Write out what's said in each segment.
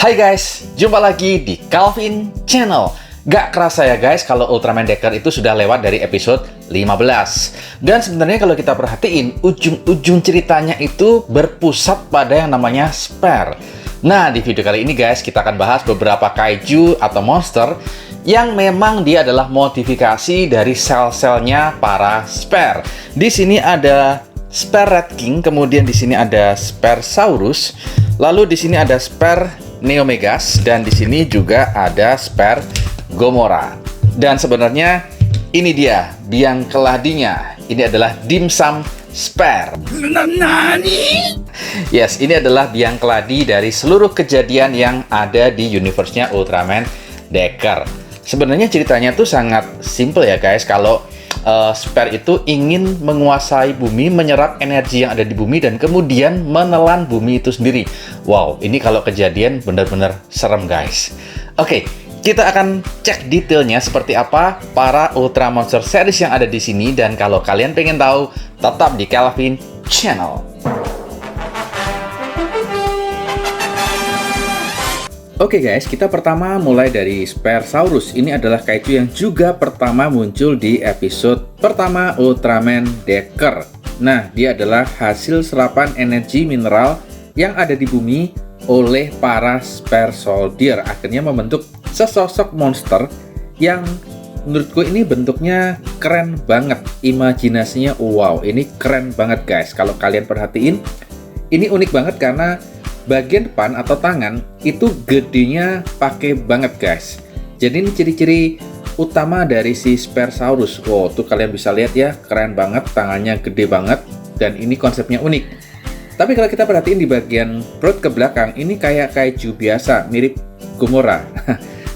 Hai guys, jumpa lagi di Calvin Channel. Gak kerasa ya guys, kalau Ultraman Decker itu sudah lewat dari episode 15. Dan sebenarnya kalau kita perhatiin, ujung-ujung ceritanya itu berpusat pada yang namanya spare. Nah, di video kali ini guys, kita akan bahas beberapa kaiju atau monster yang memang dia adalah modifikasi dari sel-selnya para spare. Di sini ada Spare Red King, kemudian di sini ada Spare Saurus, lalu di sini ada Spare Neomegas, dan di sini juga ada Spare Gomora. Dan sebenarnya ini dia biang keladinya. Ini adalah Dimsum Spare. Nani? Yes, ini adalah biang keladi dari seluruh kejadian yang ada di universe-nya Ultraman Decker. Sebenarnya ceritanya tuh sangat simple ya guys. Kalau Spare itu ingin menguasai bumi, menyerap energi yang ada di bumi, dan kemudian menelan bumi itu sendiri. Wow, ini kalau kejadian benar-benar serem guys. Oke, kita akan cek detailnya seperti apa para Ultra Monster series yang ada di sini. Dan kalau kalian pengen tahu, tetap di Calvin Channel. Oke guys, kita pertama mulai dari Spare Saurus. Ini adalah kaiju yang juga pertama muncul di episode pertama Ultraman Decker. Nah, dia adalah hasil serapan energi mineral yang ada di bumi oleh para Spare Soldier. Akhirnya membentuk sesosok monster yang menurutku ini bentuknya keren banget. Imajinasinya wow, ini keren banget guys. Kalau kalian perhatiin, ini unik banget karena bagian depan atau tangan itu gedenya pakai banget guys. Jadi ini ciri-ciri utama dari si Spare Saurus. Wow, tuh kalian bisa lihat ya, keren banget, tangannya gede banget, dan ini konsepnya unik. Tapi kalau kita perhatiin di bagian perut ke belakang, ini kayak kaiju biasa, mirip Gomora.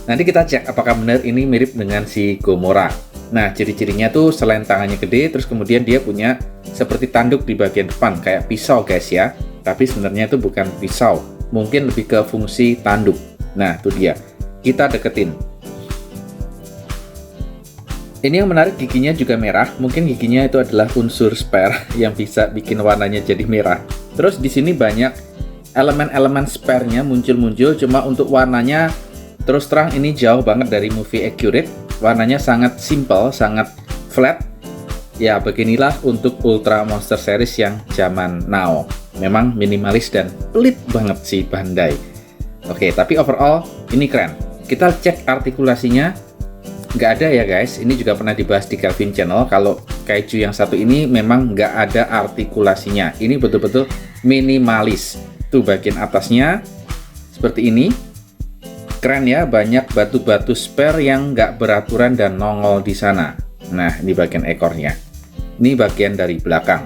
Nanti kita cek apakah benar ini mirip dengan si Gomora. Nah, ciri-cirinya tuh selain tangannya gede, terus kemudian dia punya seperti tanduk di bagian depan, kayak pisau guys ya. Tapi sebenarnya itu bukan pisau, mungkin lebih ke fungsi tanduk. Nah, itu dia. Kita deketin. Ini yang menarik, giginya juga merah. Mungkin giginya itu adalah unsur spare yang bisa bikin warnanya jadi merah. Terus di sini banyak elemen-elemen spare-nya muncul-muncul, cuma untuk warnanya terus terang ini jauh banget dari movie accurate. Warnanya sangat simple, sangat flat. Ya, beginilah untuk Ultra Monster series yang zaman now. Memang minimalis dan pelit banget sih Bandai. Oke, tapi overall ini keren. Kita cek artikulasinya. Nggak ada ya guys, ini juga pernah dibahas di Calvin Channel. Kalau kaiju yang satu ini memang nggak ada artikulasinya. Ini betul-betul minimalis. Tuh bagian atasnya seperti ini. Keren ya, banyak batu-batu spare yang nggak beraturan dan nongol di sana. Nah, ini bagian ekornya. Ini bagian dari belakang.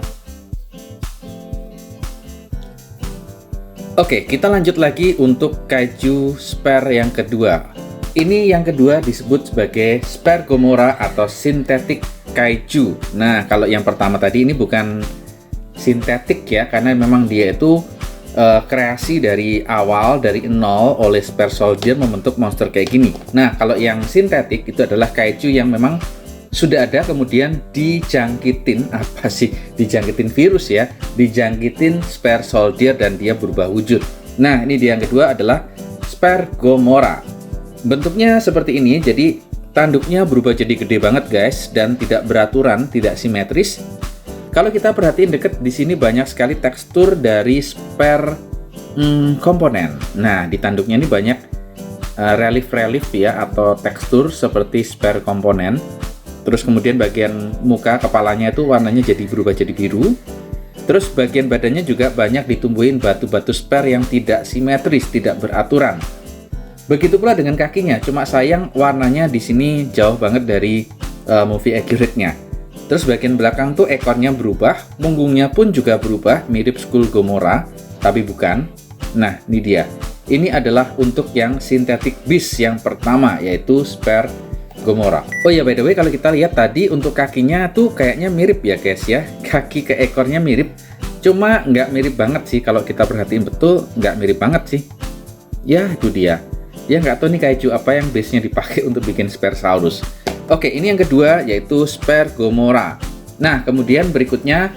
Oke, kita lanjut lagi untuk kaiju spare yang kedua. Ini yang kedua disebut sebagai Spare Gomora atau Synthetic Kaiju. Nah, kalau yang pertama tadi ini bukan sintetik ya, karena memang dia itu kreasi dari awal, dari nol oleh Spare Soldier membentuk monster kayak gini. Nah, kalau yang sintetik itu adalah kaiju yang memang sudah ada, kemudian dijangkitin, dijangkitin virus ya, dijangkitin Spare Soldier dan dia berubah wujud. Nah, ini dia yang kedua adalah Spare Gomora. Bentuknya seperti ini, jadi tanduknya berubah jadi gede banget guys, dan tidak beraturan, tidak simetris. Kalau kita perhatiin deket di sini banyak sekali tekstur dari spare komponen. Nah, di tanduknya ini banyak relief ya, atau tekstur seperti spare komponen. Terus kemudian bagian muka kepalanya itu warnanya jadi berubah jadi biru. Terus bagian badannya juga banyak ditumbuhin batu-batu spare yang tidak simetris, tidak beraturan. Begitu pula dengan kakinya, cuma sayang warnanya di sini jauh banget dari movie accurate-nya. Terus bagian belakang tuh ekornya berubah, punggungnya pun juga berubah, mirip Skull Gomora, tapi bukan. Nah, ini dia. Ini adalah untuk yang synthetic beast yang pertama, yaitu Spare Gomora. Oh ya, by the way, kalau kita lihat tadi untuk kakinya tuh kayaknya mirip ya guys ya. Kaki ke ekornya mirip, cuma nggak mirip banget sih. Kalau kita perhatiin betul, nggak mirip banget sih. Ya, itu dia. Ya, nggak tahu nih kaiju apa yang base-nya dipakai untuk bikin Spare Saurus. Oke, ini yang kedua, yaitu Spare Gomora. Nah, kemudian berikutnya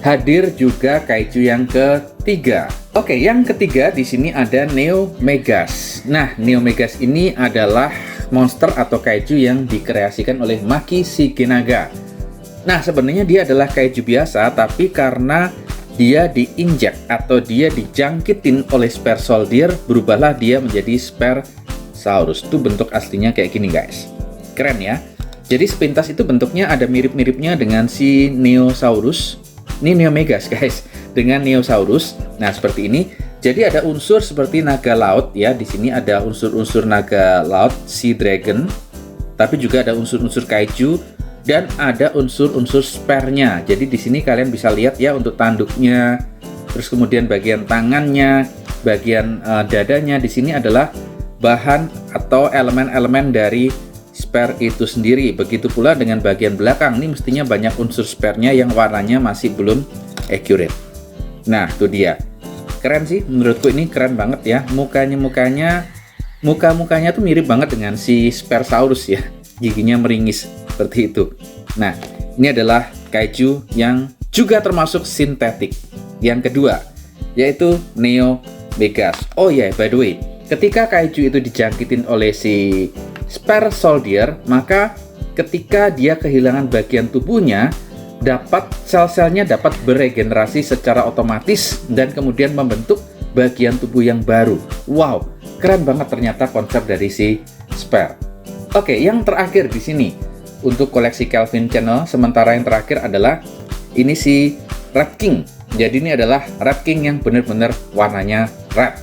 hadir juga kaiju yang ketiga. Oke, yang ketiga di sini ada Neo Megas. Nah, Neo Megas ini adalah monster atau kaiju yang dikreasikan oleh Maki Shigenaga. Nah, sebenarnya dia adalah kaiju biasa, tapi karena dia diinjek atau dia dijangkitin oleh Spare Soldier, berubahlah dia menjadi Spare Saurus. Itu bentuk aslinya kayak gini, guys. Keren ya. Jadi sepintas itu bentuknya ada mirip-miripnya dengan si Neosaurus. Ini Neo Megas, guys, dengan Neosaurus. Nah, seperti ini. Jadi ada unsur seperti naga laut ya. Di sini ada unsur-unsur naga laut, Sea Dragon. Tapi juga ada unsur-unsur kaiju dan ada unsur-unsur spare-nya. Jadi di sini kalian bisa lihat ya untuk tanduknya, terus kemudian bagian tangannya, bagian dadanya. Di sini adalah bahan atau elemen-elemen dari spare itu sendiri. Begitu pula dengan bagian belakang, ini mestinya banyak unsur spare-nya yang warnanya masih belum accurate. Nah, itu dia. Keren sih, menurutku ini keren banget ya. Muka-mukanya tuh mirip banget dengan si Sparesaurus ya. Giginya meringis seperti itu. Nah, ini adalah kaiju yang juga termasuk sintetik. Yang kedua, yaitu Neo Megas. Oh ya, by the way, ketika kaiju itu dijangkitin oleh si Spare Soldier, maka ketika dia kehilangan bagian tubuhnya, sel-selnya dapat beregenerasi secara otomatis dan kemudian membentuk bagian tubuh yang baru. Wow, keren banget ternyata konsep dari si Spare. Oke, yang terakhir di sini untuk koleksi Kelvin Channel, sementara yang terakhir adalah ini si Red King. Jadi ini adalah Red King yang benar-benar warnanya red.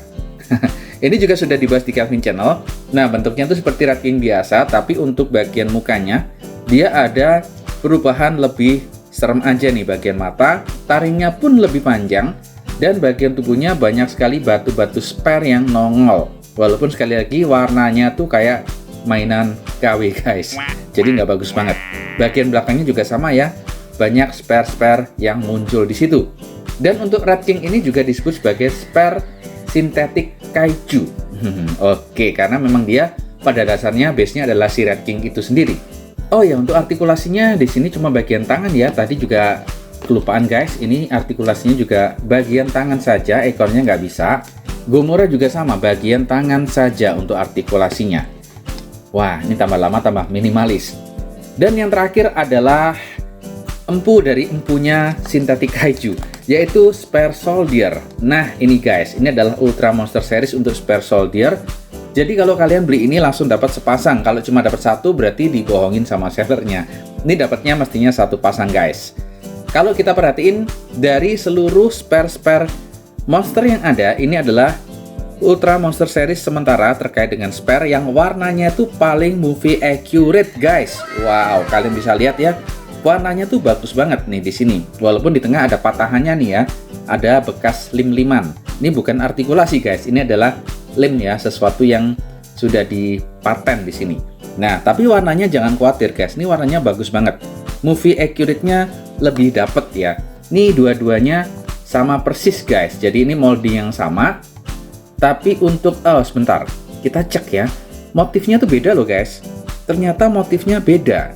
Ini juga sudah dibahas di Kelvin Channel. Nah, bentuknya itu seperti Red King biasa, tapi untuk bagian mukanya, dia ada perubahan lebih serem aja nih. Bagian mata, taringnya pun lebih panjang, dan bagian tubuhnya banyak sekali batu-batu spare yang nongol. Walaupun sekali lagi warnanya tuh kayak mainan KW, guys. Jadi nggak bagus banget. Bagian belakangnya juga sama ya, banyak spare-spare yang muncul di situ. Dan untuk Red King ini juga disebut sebagai spare sintetik kaiju. Oke, karena memang dia pada dasarnya base-nya adalah si Red King itu sendiri. Oh ya, untuk artikulasinya di sini cuma bagian tangan ya. Tadi juga kelupaan, guys. Ini artikulasinya juga bagian tangan saja, ekornya nggak bisa. Gomora juga sama, bagian tangan saja untuk artikulasinya. Wah, ini tambah lama tambah minimalis. Dan yang terakhir adalah empu dari empunya sintetik kaiju, yaitu Spare Soldier. Nah, ini guys, ini adalah Ultra Monster Series untuk Spare Soldier. Jadi kalau kalian beli ini langsung dapat sepasang. Kalau cuma dapat satu berarti dibohongin sama sellernya. Ini dapatnya mestinya satu pasang, guys. Kalau kita perhatiin dari seluruh spare monster yang ada, ini adalah Ultra Monster Series sementara terkait dengan spare yang warnanya tuh paling movie accurate, guys. Wow, kalian bisa lihat ya. Warnanya tuh bagus banget nih di sini. Walaupun di tengah ada patahannya nih ya. Ada bekas lem-liman. Ini bukan artikulasi, guys. Ini adalah lem ya, sesuatu yang sudah dipaten di sini. Nah, tapi warnanya jangan khawatir, guys. Ini warnanya bagus banget. Movie accurate-nya lebih dapet ya. Ini dua-duanya sama persis, guys. Jadi ini molding yang sama. Tapi untuk sebentar, kita cek ya. Motifnya tuh beda loh, guys. Ternyata motifnya beda.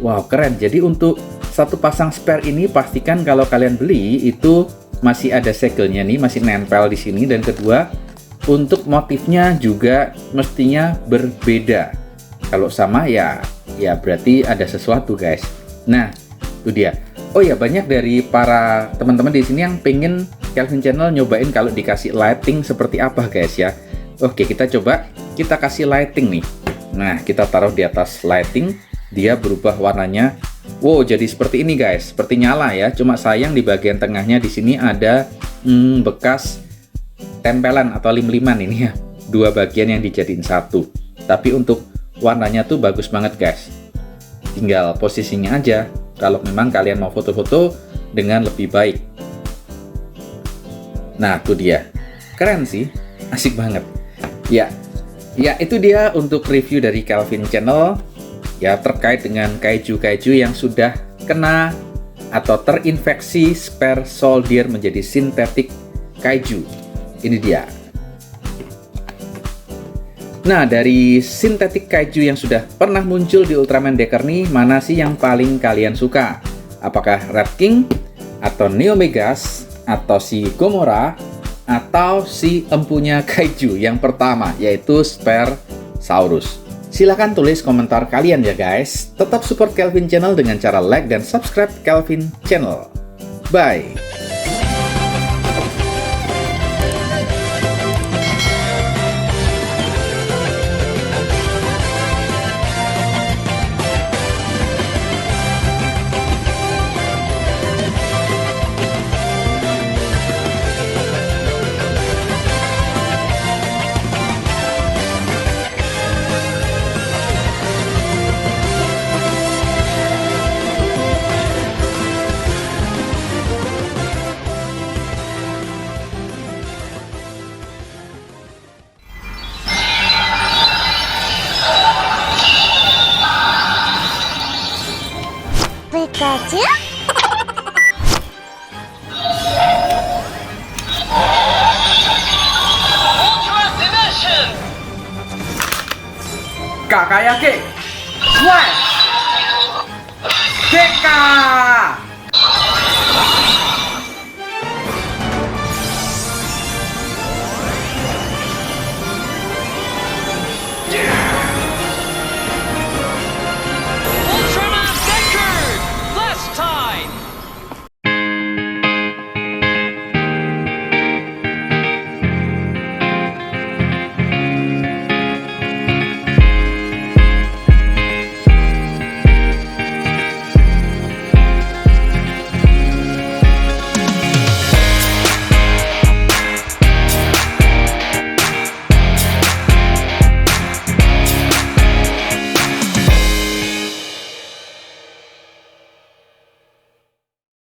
Wow, keren. Jadi untuk satu pasang spare ini pastikan kalau kalian beli itu masih ada segelnya nih, masih nempel di sini. Dan kedua, untuk motifnya juga mestinya berbeda. Kalau sama ya berarti ada sesuatu, guys. Nah, itu dia. Oh ya, banyak dari para teman-teman di sini yang pengen Kelvin Channel nyobain kalau dikasih lighting seperti apa, guys ya. Oke, kita coba, kita kasih lighting nih. Nah, kita taruh di atas lighting. Dia berubah warnanya. Wow, jadi seperti ini, guys. Seperti nyala ya. Cuma sayang di bagian tengahnya di sini ada bekas tempelan atau lim-liman ini ya. Dua bagian yang dijadiin satu. Tapi untuk warnanya tuh bagus banget, guys. Tinggal posisinya aja. Kalau memang kalian mau foto-foto dengan lebih baik. Nah, itu dia. Keren sih. Asik banget. Ya, itu dia untuk review dari Kelvin Channel. Ya, terkait dengan kaiju-kaiju yang sudah kena atau terinfeksi Spare Soldier menjadi sintetik kaiju. Ini dia. Nah, dari sintetik kaiju yang sudah pernah muncul di Ultraman Decker nih, mana sih yang paling kalian suka? Apakah Red King, atau Neo Megas, atau si Gomora, atau si empunya kaiju yang pertama, yaitu Spersaurus? Silahkan tulis komentar kalian ya guys. Tetap support Kelvin Channel dengan cara like dan subscribe Kelvin Channel. Bye! Pikachu? Kakayake Flash Deka!